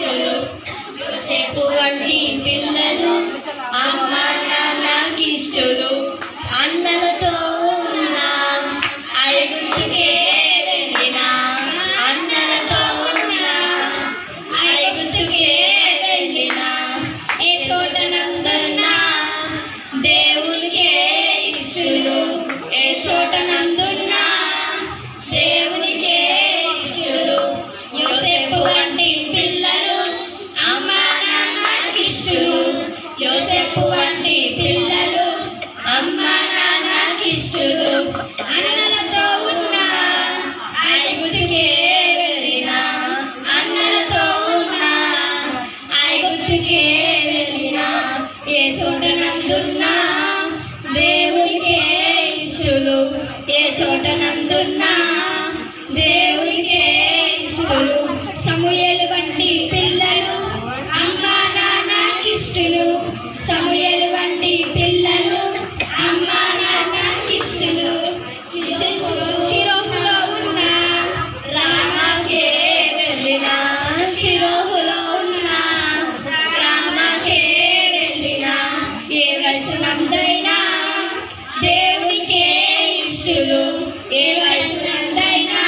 ఇష్టలు యోసేపు వంటి పిల్లలు అమ్మ నాన్నకి ఇష్టలు అన్నలతో ఉన్నా ఐగుప్తుకే వెళ్ళినా అన్నలతో ఉన్నా ఐగుప్తుకే వెళ్ళినా ఏ చోట నందున్నా దేవునికే ఇష్టలు ఏ చోట నందున్నా దేవునికే ఇష్టలు యోసేపు వంటి పిల్లలు అమ్మ నాన్నకి ఇష్టలు యోసేపు వంటి పిల్లలు అమ్మ నాన్నకి ఇష్టలు అన్నలతో ఉన్నా ఐగుప్తుకే వెళ్ళినా అన్నలతో ఉన్నా ఐగుప్తుకే వెళ్ళినా ఏ చోట నందున్నా దేవునికే ఇష్టలు ఏ చోట నందున్నా దేవునికే ఇష్టలు సమూయేలు వంటి పిల్లలు అమ్మ నాన్నకి ఇష్టలు సమూయేలు వంటి పిల్లలు అమ్మ నాన్నకి ఇష్టలు షిలోహులో ఉన్న రామాకే వెళ్ళినా షిలోహులో ఉన్న రామాకే వెళ్ళినా ఏ వయసునందైనా దేవునికే ఇష్టలు ఏ వయసునందైనా